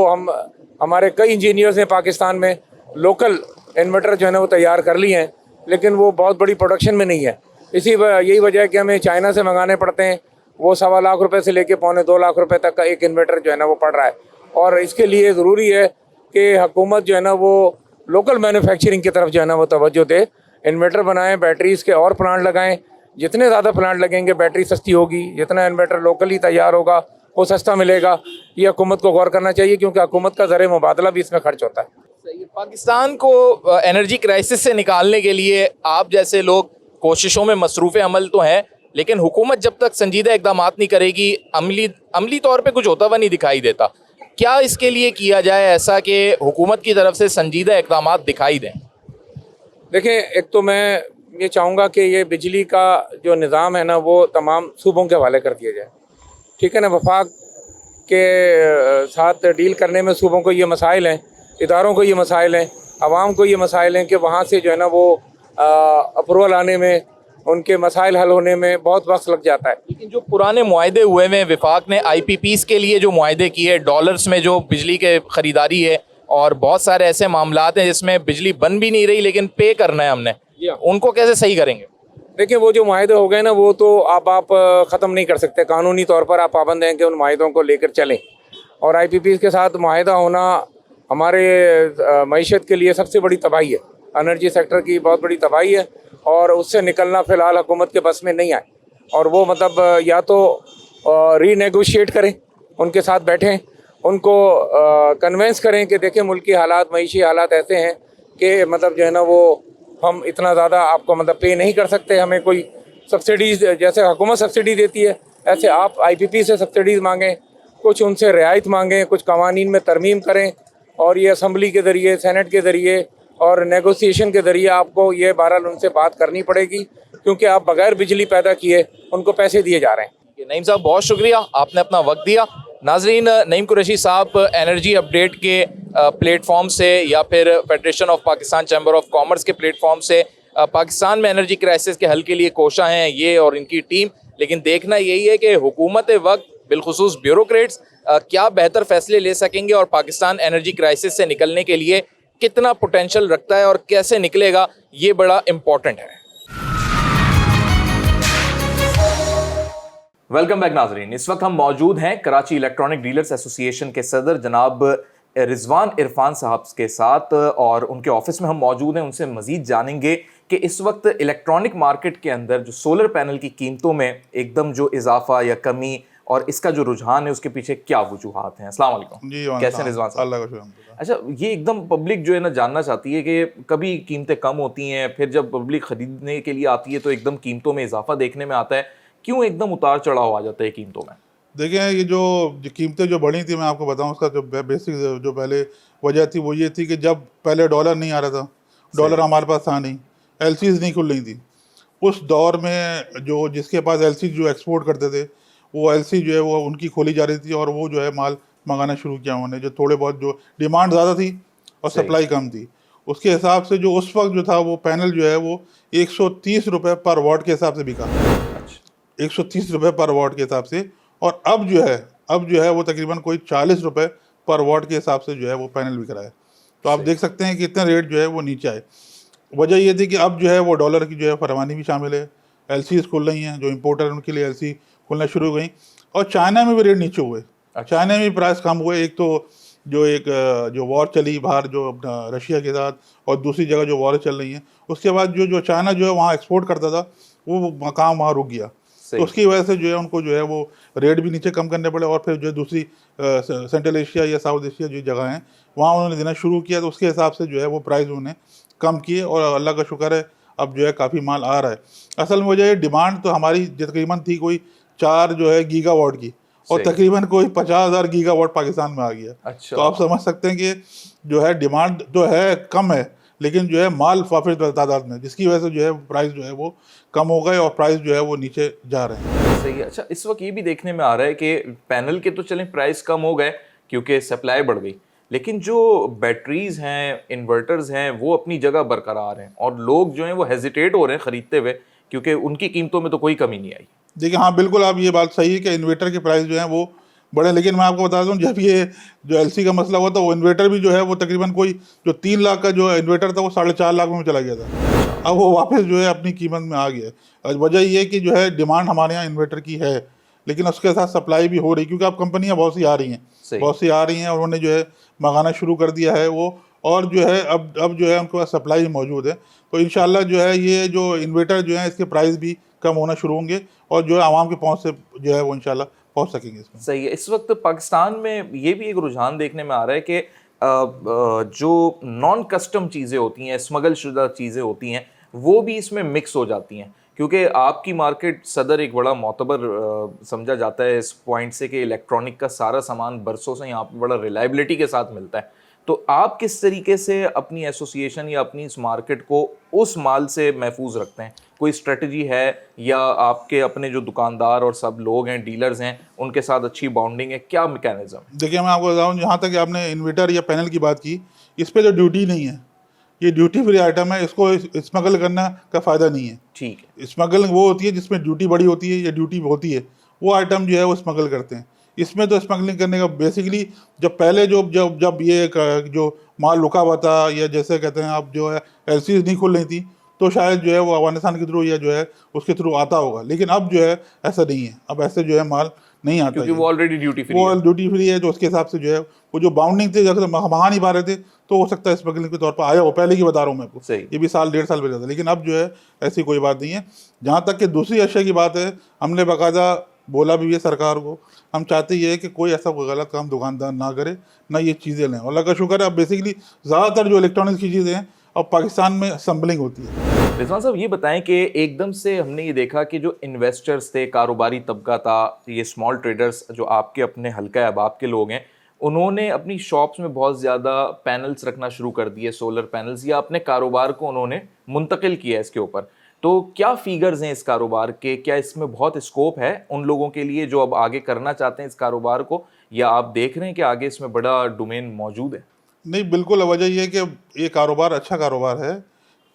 हमारे कई इंजीनियर्स ने पाकिस्तान में लोकल इन्वर्टर जो है ना वो तैयार कर लिए हैं, लेकिन वो बहुत बड़ी प्रोडक्शन में नहीं है। यही वजह है कि हमें चाइना से मंगाने पड़ते हैं। वो 1.25 लाख रुपए से लेके 2.25 लाख रुपए तक का एक इन्वर्टर जो है ना वो पड़ रहा है, और इसके लिए ज़रूरी है कि हुकूमत जो है ना वो लोकल मैन्युफैक्चरिंग की तरफ जो है ना वो तवज्जो दे। इन्वर्टर बनाएं, बैटरीज़ के और प्लांट लगाएं। जितने ज़्यादा प्लांट लगेंगे बैटरी सस्ती होगी, जितना इन्वर्टर लोकली तैयार होगा वो सस्ता मिलेगा। ये हुकूमत को गौर करना चाहिए, क्योंकि हुकूमत का ज़र मुबादला भी इसमें खर्च होता है। पाकिस्तान को एनर्जी क्राइसिस से निकालने के लिए आप जैसे लोग कोशिशों में मसरूफ़ अमल तो हैं, लेकिन हुकूमत जब तक संजीदा इकदाम नहीं करेगी, अमली तौर पे कुछ होता हुआ नहीं दिखाई देता। क्या इसके लिए किया जाए ऐसा कि हुकूमत की तरफ से संजीदा इकदाम दिखाई दें? देखिए, एक तो मैं ये चाहूँगा कि ये बिजली का जो निज़ाम है ना वो तमाम सूबों के हवाले कर दिया जाए, ठीक है ना। वफाक के साथ डील करने में सूबों को ये मसाइल हैं, इदारों को ये मसाइल हैं, आवाम को ये मसाइल हैं कि वहाँ से जो है ना वो अप्रूवल आने में, उनके मसाइल हल होने में बहुत वक्त लग जाता है। लेकिन जो पुराने मुआहदे हुए हैं, विफाक ने IPPs के लिए जो मुआहदे किए, डॉलर्स में जो बिजली के ख़रीदारी है, और बहुत सारे ऐसे मामलात हैं जिसमें बिजली बन भी नहीं रही लेकिन पे करना है हमने, उनको कैसे सही करेंगे? देखिए, वो जो मुआहदे हो गए ना वो तो आप ख़त्म नहीं कर सकते। कानूनी तौर पर आप पाबंद हैं कि उन मुआहदों को लेकर चलें, और IPPs के साथ मुआहदा होना हमारे मईशत के लिए सबसे बड़ी तबाही है। एनर्जी सेक्टर की बहुत बड़ी तबाही है, और उससे निकलना फ़िलहाल हुकूमत के बस में नहीं आए। और वो मतलब या तो रीनेगोशिएट करें, उनके साथ बैठें, उनको कन्वेंस करें कि देखें मुल्क की हालात, मईशी हालात ऐसे हैं कि मतलब जो है ना वो हम इतना ज़्यादा आपको मतलब पे नहीं कर सकते। हमें कोई सब्सिडीज़, जैसे हुकूमत सब्सिडी देती है ऐसे आप IPP से सब्सिडीज़ मांगें, कुछ उनसे रियायत मांगें, कुछ कवानीन में तरमीम करें, और ये असम्बली के ज़रिए, सेनेट के ज़रिए और नेगोशिएशन के ज़रिए आपको ये बहरहाल उनसे बात करनी पड़ेगी, क्योंकि आप बगैर बिजली पैदा किए उनको पैसे दिए जा रहे हैं। नईम साहब, बहुत शुक्रिया, आपने अपना वक्त दिया। नाजरीन, नईम कुरैशी साहब एनर्जी अपडेट के प्लेटफॉर्म से या फिर federation of Pakistan chamber of commerce के प्लेटफॉर्म से पाकिस्तान में एनर्जी क्राइसिस के हल के लिए कोशा हैं ये और इनकी टीम। लेकिन देखना यही है कि हुकूमत वक्त बिलखुसूस ब्यूरोक्रेट्स क्या बेहतर फैसले ले सकेंगे, और पाकिस्तान एनर्जी क्राइसिस से निकलने के लिए कितना पोटेंशियल रखता है और कैसे निकलेगा, ये बड़ा इम्पोर्टेंट है। वेलकम बैक नाजरीन, इस वक्त हम मौजूद हैं कराची इलेक्ट्रॉनिक डीलर्स एसोसिएशन के सदर जनाब रिजवान इरफान साहब के साथ, और उनके ऑफिस में हम मौजूद हैं। उनसे मजीद जानेंगे कि इस वक्त इलेक्ट्रॉनिक मार्केट के अंदर जो सोलर पैनल की कीमतों में एकदम जो इजाफा या कमी और इसका जो रुझान है उसके पीछे क्या वजूहात हैं। अस्सलाम वालेकुम जी, कैसे हैं रिजवान साहब? अल्लाह का शुक्र। अच्छा, ये एकदम पब्लिक जो है ना जानना चाहती है कि कभी कीमतें कम होती हैं, फिर जब पब्लिक ख़रीदने के लिए आती है तो एकदम कीमतों में इजाफा देखने में आता है, क्यों एकदम उतार चढ़ाव आ जाता है कीमतों में? देखिए, ये जो कीमतें जो बढ़ी थी, मैं आपको बताऊं उसका जो बेसिक जो पहले वजह थी वो ये थी कि जब पहले डॉलर नहीं आ रहा था, डॉलर हमारे पास था नहीं, LCs नहीं खुल रही थी, उस दौर में जो जिसके पास LC जो एक्सपोर्ट करते थे वो LC जो है वो उनकी खोली जा रही थी, और वो जो है माल मंगाना शुरू किया उन्होंने। जो थोड़े बहुत जो डिमांड ज़्यादा थी और सप्लाई कम थी, उसके हिसाब से जो उस वक्त जो था वो पैनल जो है वो 130 रुपये पर वाट के हिसाब से बिका, 130 रुपये पर वाट के हिसाब से। और अब जो है वो तकरीबन कोई 40 रुपये पर वाट के हिसाब से जो है वो पैनल बिक रहा है। तो आप देख सकते हैं कि इतने रेट जो है वो नीचे आए। वजह ये थी कि अब जो है वो डॉलर की जो है फरमानी भी शामिल है, LCs खुल रही हैं, जो इम्पोर्टर उनके लिए LC खुलना शुरू हो गई, और चाइना में भी रेट नीचे हुए, चाइना में भी प्राइस कम हुए। एक तो जो वॉर चली बाहर जो रशिया के साथ, और दूसरी जगह जो वॉर चल रही है, उसके बाद जो चाइना जो है वहाँ एक्सपोर्ट करता था वो काम वहाँ रुक गया। तो उसकी वजह से जो है उनको जो है वो रेट भी नीचे कम करने पड़े, और फिर जो है दूसरी सेंट्रल एशिया या साउथ एशिया जो जगह हैं वहाँ उन्होंने देना शुरू किया, तो उसके हिसाब से जो है वो प्राइस उन्होंने कम किए, और अल्लाह का शुक्र है अब जो है काफ़ी माल आ रहा है। असल में वजह डिमांड तो हमारी तकरीबन थी कोई 4 जो है गीगावाट की, और तकरीबन कोई 50,000 गीगावाट पाकिस्तान में आ गया। अच्छा। तो आप समझ सकते हैं कि जो है डिमांड जो है कम है, लेकिन जो है माल काफ़ी तादाद में, जिसकी वजह से जो है प्राइस जो है वो कम हो गए और प्राइस जो है वो नीचे जा रहे हैं। सही है। अच्छा, इस वक्त ये भी देखने में आ रहा है कि पैनल के तो चलें प्राइस कम हो गए क्योंकि सप्लाई बढ़ गई, लेकिन जो बैटरीज हैं, इन्वर्टर्स हैं, वो अपनी जगह बरकरार हैं, और लोग जो हैं वो हेजिटेट हो रहे हैं ख़रीदते हुए, क्योंकि उनकी कीमतों में तो कोई कमी नहीं आई। देखिए हाँ बिल्कुल, आप ये बात सही है कि इन्वर्टर के प्राइस जो है वो बढ़े, लेकिन मैं आपको बता दूं जब ये जो एलसी का मसला हुआ था, वो इन्वर्टर भी जो है वो तकरीबन कोई जो 3 लाख का जो इन्वर्टर था वो 4.5 लाख में चला गया था। अब वो वापस जो है अपनी कीमत में आ गया। वजह ये है कि जो है डिमांड हमारे यहाँ इन्वर्टर की है, लेकिन उसके साथ सप्लाई भी हो रही, क्योंकि अब कंपनियाँ बहुत सी आ रही हैं, और उन्होंने जो है मंगाना शुरू कर दिया है वो, और जो है अब जो है उनके पास सप्लाई मौजूद है। तो इंशाल्लाह जो है ये जो इन्वर्टर जो है इसके प्राइस भी कम होना शुरू होंगे, और जो है आवाम की पहुँच से जो है वो इंशाल्लाह पहुँच सकेंगे इसमें। सही है। इस वक्त पाकिस्तान में ये भी एक रुझान देखने में आ रहा है कि जो नॉन कस्टम चीज़ें होती हैं, स्मगल शुदा चीज़ें होती हैं, वो भी इसमें मिक्स हो जाती हैं, क्योंकि आपकी मार्केट सदर एक बड़ा मोतबर समझा जाता है इस पॉइंट से कि इलेक्ट्रॉनिक का सारा सामान बरसों से यहाँ पर बड़ा रिलायबिलिटी के साथ मिलता है। तो आप किस तरीके से अपनी एसोसिएशन या अपनी इस मार्केट को उस माल से महफूज रखते हैं? कोई स्ट्रेटजी है, या आपके अपने जो दुकानदार और सब लोग हैं, डीलर्स हैं, उनके साथ अच्छी बॉन्डिंग है? क्या मैकेनिज्म? देखिए मैं आपको बताऊँ, जहाँ तक आपने इन्वर्टर या पैनल की बात की, इस पर जो ड्यूटी नहीं है, ये ड्यूटी फ्री आइटम है, इसको स्मगल करना का फ़ायदा नहीं है। ठीक है। स्मगलिंग वो होती है जिसमें ड्यूटी बड़ी होती है या ड्यूटी होती है, वो आइटम जो है वो स्मगल करते हैं। इसमें तो स्मगलिंग करने का बेसिकली जब पहले जब ये जो माल रुका हुआ था, या जैसे कहते हैं आप जो है एलसीज नहीं खुल रही थी, तो शायद जो है वो अफगानिस्तान के थ्रू या जो है उसके थ्रू आता होगा, लेकिन अब जो है ऐसा नहीं है। अब ऐसे जो है माल नहीं आता, क्योंकि वो ऑलरेडी ड्यूटी फ्री है। तो उसके हिसाब से जो है वो जो बाउंडिंग थे, जैसे मंगा नहीं पा रहे थे, तो हो सकता है स्मगलिंग के तौर पर आया हो, पहले की बता रहा हूँ मैं आपको, ये भी 1.5 साल पहले था। लेकिन अब जो है ऐसी कोई बात नहीं है। जहाँ तक कि दूसरी अशिया की बात है, हमने बाकायदा बोला भी है सरकार को, हम चाहते ये है कि कोई ऐसा कोई गलत काम दुकानदार ना करे, ना ये चीज़ें लें। अल्लाह का शुक्र है अब बेसिकली ज़्यादातर जो इलेक्ट्रॉनिक्स की चीज़ें हैं अब पाकिस्तान में असम्बलिंग होती है। रिजवान साहब ये बताएं कि एकदम से हमने ये देखा कि जो इन्वेस्टर्स थे, कारोबारी तबका था, ये स्मॉल ट्रेडर्स जो आपके अपने हल्का अहबाब के लोग हैं, उन्होंने अपनी शॉप्स में बहुत ज़्यादा पैनल्स रखना शुरू कर दिए, सोलर पैनल्स, या अपने कारोबार को उन्होंने मुंतकिल किया इसके ऊपर। तो क्या फिगर्स हैं इस कारोबार के? क्या इसमें बहुत स्कोप है उन लोगों के लिए जो अब आगे करना चाहते हैं इस कारोबार को, या आप देख रहे हैं कि आगे इसमें बड़ा डोमेन मौजूद है? नहीं, बिल्कुल वजह ये है कि ये कारोबार अच्छा कारोबार है,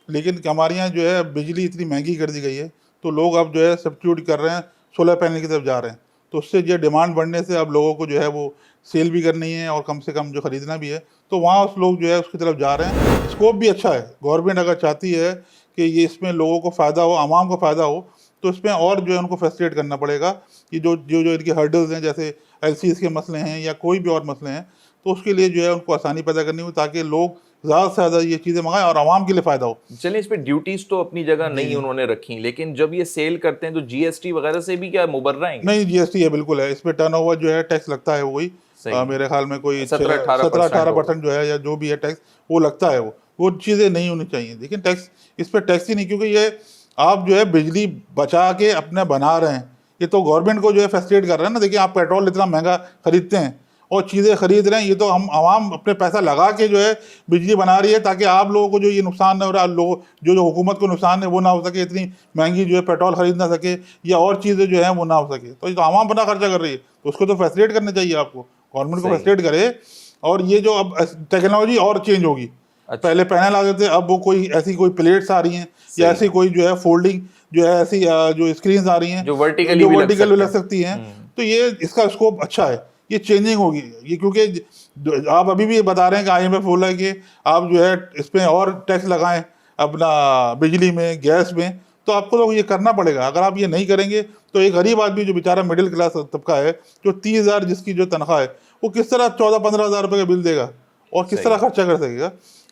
लेकिन हमारे यहाँ जो है बिजली इतनी महंगी कर दी गई है, तो लोग अब जो है सब्स्टिट्यूट कर रहे हैं, सोलर पैनल की तरफ जा रहे हैं। तो उससे जो डिमांड बढ़ने से अब लोगों को जो है वो सेल भी करनी है, और कम से कम जो ख़रीदना भी है, तो वहाँ उस लोग जो है उसकी तरफ जा रहे हैं। स्कोप भी अच्छा है। गवर्नमेंट अगर चाहती है कि ये इसमें लोगों को फ़ायदा हो, आवाम को फ़ायदा हो, तो इसमें और जो है उनको फैसिलिटेट करना पड़ेगा कि जो इनके हर्डल्स हैं, जैसे एलसीज के मसले हैं या कोई भी और मसले हैं, तो उसके लिए जो है उनको आसानी पैदा करनी हो, ताकि लोग ज़्यादा से ज़्यादा ये चीज़ें मंगाएं और आवाम के लिए फ़ायदा हो। चलिए, इस पर ड्यूटीज़ तो अपनी जगह नहीं उन्होंने रखी, लेकिन जब ये सेल करते हैं तो जीएसटी वगैरह से भी क्या मुबर्रा हैं? नहीं, जीएसटी है बिल्कुल है। इस पर टर्नओवर जो है टैक्स लगता है, वही मेरे ख्याल में कोई 17-18% जो है, या जो भी है टैक्स वो लगता है। वो चीज़ें नहीं होनी चाहिए। लेकिन टैक्स, इस पर टैक्स ही नहीं, क्योंकि ये आप जो है बिजली बचा के अपने बना रहे हैं, ये तो गवर्नमेंट को जो है फैसिलिटेट कर रहे हैं ना। देखिए, आप पेट्रोल इतना महंगा खरीदते हैं और चीज़ें खरीद रहे हैं, ये तो हम आवाम अपने पैसा लगा के जो है बिजली बना रही है, ताकि आप लोगों को जो ये नुकसान है, और लोग जो हुकूमत को नुकसान है वो ना हो सके, इतनी महंगी जो है पेट्रोल खरीद ना सके, या और चीज़ें जो है वो ना हो सके। तो ये तो आवाम अपना खर्चा कर रही है, तो उसको तो फैसिलिटेट करना चाहिए आपको, गवर्नमेंट को फैसिलिटेट करे। और ये जो अब टेक्नोलॉजी और चेंज होगी, पहले पैनल आते थे, अब वो कोई ऐसी कोई प्लेट्स आ रही हैं, या ऐसी कोई जो है फोल्डिंग जो है ऐसी जो स्क्रीन आ रही हैं, जो वर्टिकली भी लग सकती हैं। तो ये इसका स्कोप अच्छा है, ये चेंजिंग होगी ये, क्योंकि आप अभी भी बता रहे हैं कि IMF बोला है कि आप जो है इस पर और टैक्स लगाएं अपना बिजली में, गैस में, तो आपको तो ये करना पड़ेगा। अगर आप ये नहीं करेंगे तो एक गरीब आदमी जो बेचारा मिडिल क्लास तबका है, जो 30,000 जिसकी जो तनख्वाह है, वो किस तरह 14-15 हज़ार रुपये का बिल देगा और किस तरह खर्चा कर सकेगा।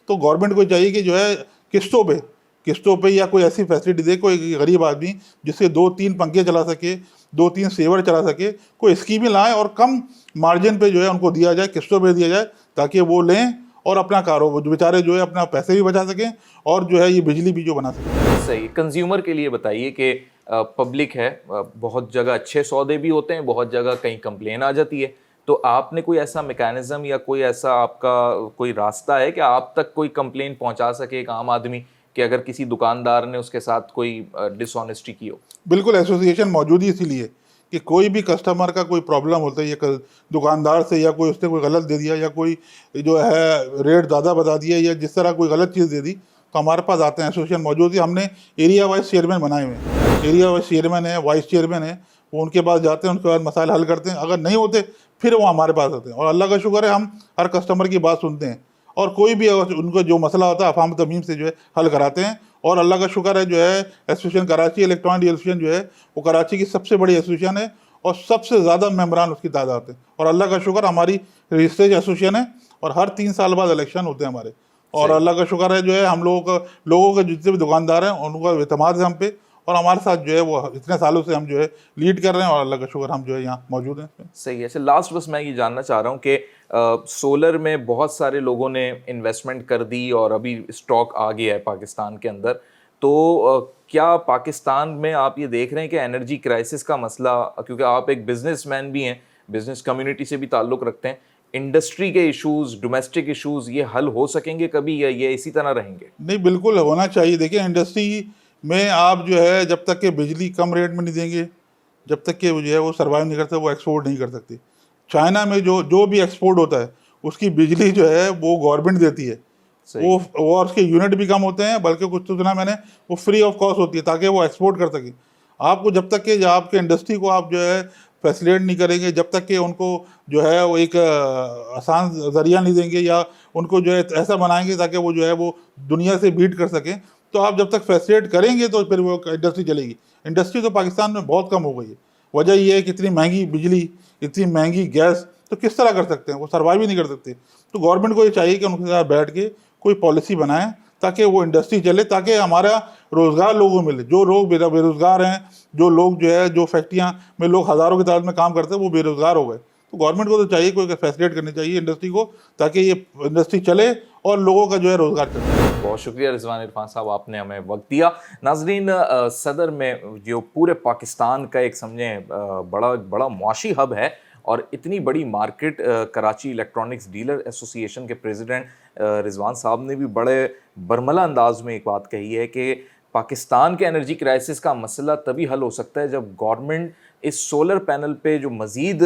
तो गवर्नमेंट को चाहिए कि जो है किस्तों पे किस्तों पे, या कोई ऐसी फैसिलिटी दे कोई गरीब आदमी जिससे 2-3 पंखे चला सके, 2-3 सेवर चला सके, कोई स्कीमें लाएं और कम मार्जिन पे जो है उनको दिया जाए, किस्तों पे दिया जाए, ताकि वो लें और अपना कारोबार जो बेचारे जो है अपना पैसे भी बचा सकें और जो है ये बिजली भी जो बना सकें। सही। कंज्यूमर के लिए बताइए कि पब्लिक है, बहुत जगह अच्छे सौदे भी होते हैं, बहुत जगह कहीं कंप्लेन आ जाती है, तो आपने कोई ऐसा मैकेनिज्म या कोई ऐसा आपका कोई रास्ता है कि आप तक कोई कंप्लेन पहुंचा सके एक आम आदमी, कि अगर किसी दुकानदार ने उसके साथ कोई डिसऑनेस्टी की हो? बिल्कुल, एसोसिएशन मौजूद ही इसीलिए कि कोई भी कस्टमर का कोई प्रॉब्लम होता है, या दुकानदार से या कोई उसने कोई गलत दे दिया या कोई जो है रेट ज़्यादा बता दिया या जिस तरह कोई गलत चीज़ दे दी, तो हमारे पास आते हैं, एसोसिएशन मौजूद है। हमने एरिया वाइज चेयरमैन बनाए हुए हैं, एरिया वाइज चेयरमैन है, वाइस चेयरमैन है, वो उनके पास जाते हैं, उनके बाद मसाइल हल करते हैं। अगर नहीं होते फिर वो हमारे पास आते हैं, और अल्लाह का शुक्र है हम हर कस्टमर की बात सुनते हैं, और कोई भी उनको जो मसला होता है अफाम तमीम से जो है हल कराते हैं। और अल्लाह का शुक्र है जो है एसोसिएशन कराची इलेक्ट्रॉनिक एसोसिएशन जो है वो कराची की सबसे बड़ी एसोसिएशन है और सबसे ज़्यादा मेम्बरान उसकी तादाद है। और अल्लाह का शुक्र हमारी रजिस्टर्ड एसोसिएशन है और हर 3 साल बाद इलेक्शन होते हैं हमारे। और अल्लाह का शुक्र है जो है हम लोगों के जितने भी दुकानदार हैं उनका एतमाद है हम पे, और हमारे साथ जो है वो इतने सालों से हम जो है लीड कर रहे हैं, और अल्लाह का शुक्र हम जो है यहाँ मौजूद हैं। सही है। अच्छा, लास्ट बस मैं ये जानना चाह रहा हूँ कि सोलर में बहुत सारे लोगों ने इन्वेस्टमेंट कर दी और अभी स्टॉक आ गया है पाकिस्तान के अंदर, तो क्या पाकिस्तान में आप ये देख रहे हैं कि एनर्जी क्राइसिस का मसला, क्योंकि आप एक बिजनेसमैन भी हैं, बिजनेस कम्युनिटी से भी ताल्लुक़ रखते हैं, इंडस्ट्री के इश्यूज़, डोमेस्टिक इश्यूज़ ये हल हो सकेंगे कभी, या ये इसी तरह रहेंगे? नहीं, बिल्कुल होना चाहिए। देखिए, इंडस्ट्री में आप जो है जब तक के बिजली कम रेट में नहीं देंगे, जब तक के जो है वो सर्वाइव नहीं करते, वो एक्सपोर्ट नहीं कर सकते। चाइना में जो भी एक्सपोर्ट होता है उसकी बिजली जो है वो गवर्नमेंट देती है, वो और उसके यूनिट भी कम होते हैं, बल्कि कुछ तो सुना मैंने वो फ्री ऑफ कॉस्ट होती है ताकि वो एक्सपोर्ट कर सके। आपको जब तक कि आपके इंडस्ट्री को आप जो है फैसिलिटेट नहीं करेंगे, जब तक कि उनको जो है वो एक आसान ज़रिया नहीं देंगे या उनको जो है ऐसा बनाएंगे ताकि वो जो है वो दुनिया से बीट कर सकें, तो आप जब तक फैसिलिटेट करेंगे तो फिर वो इंडस्ट्री चलेगी। इंडस्ट्री तो पाकिस्तान में बहुत कम हो गई है। वजह ये है कि इतनी महंगी बिजली, इतनी महंगी गैस, तो किस तरह कर सकते हैं, वो सर्वाइव ही नहीं कर सकते। तो गवर्नमेंट को ये चाहिए कि उनके साथ बैठ के कोई पॉलिसी बनाएं ताकि वो इंडस्ट्री चले, ताकि हमारा रोज़गार लोगों को मिले। जो लोग बेरोज़गार हैं, जो लोग जो है जो फैक्ट्रियाँ में लोग हज़ारों की तादाद में काम करते हैं वो बेरोज़गार हो गए। तो गवर्नमेंट को तो चाहिए कोई फैसिलिटेट करनी चाहिए इंडस्ट्री को, ताकि ये इंडस्ट्री चले और लोगों का जो है रोज़गार चले। बहुत शुक्रिया रिजवान इरफान साहब, आपने हमें वक्त दिया। नाजरीन, सदर में जो पूरे पाकिस्तान का एक समझें बड़ा मुआशी हब है और इतनी बड़ी market, Karachi electronics dealer association के प्रेसिडेंट रिजवान साहब ने भी बड़े बरमला अंदाज में एक बात कही है कि पाकिस्तान के एनर्जी क्राइसिस का मसला तभी हल हो सकता है जब गवर्नमेंट इस सोलर पैनल पे जो मज़ीद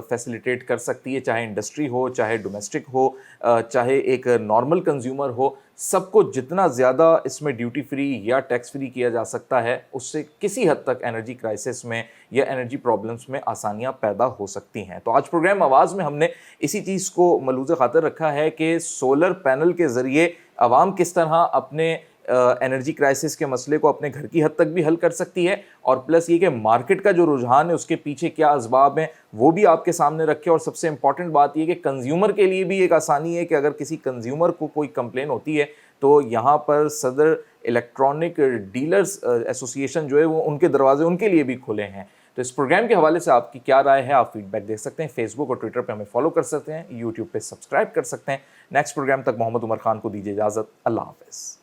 फैसिलिटेट कर सकती है, चाहे इंडस्ट्री हो, चाहे डोमेस्टिक हो, चाहे एक नॉर्मल कंज्यूमर हो, सबको जितना ज़्यादा इसमें ड्यूटी फ्री या टैक्स फ्री किया जा सकता है, उससे किसी हद तक एनर्जी क्राइसिस में या एनर्जी प्रॉब्लम्स में आसानियाँ पैदा हो सकती हैं। तो आज प्रोग्राम आवाज़ में हमने इसी चीज़ को मलूज़ ख़ातर रखा है कि सोलर पैनल के ज़रिए आवाम किस तरह अपने एनर्जी क्राइसिस के मसले को अपने घर की हद तक भी हल कर सकती है, और प्लस ये कि मार्केट का जो रुझान है उसके पीछे क्या असबाब हैं वो भी आपके सामने रखे। और सबसे इम्पॉर्टेंट बात ये कि कंज्यूमर के लिए भी एक आसानी है कि अगर किसी कंज्यूमर को कोई कंप्लेन होती है तो यहाँ पर सदर इलेक्ट्रॉनिक डीलर्स एसोसिएशन जो है वो उनके दरवाजे उनके लिए भी खुले हैं। तो इस प्रोग्राम के हवाले से आपकी क्या राय है, आप फीडबैक दे सकते हैं। फेसबुक और ट्विटर पे हमें फॉलो कर सकते हैं, यूट्यूब पे सब्सक्राइब कर सकते हैं। नेक्स्ट प्रोग्राम तक मोहम्मद उमर खान को दीजिए इजाज़त। अल्लाह हाफ़िज़।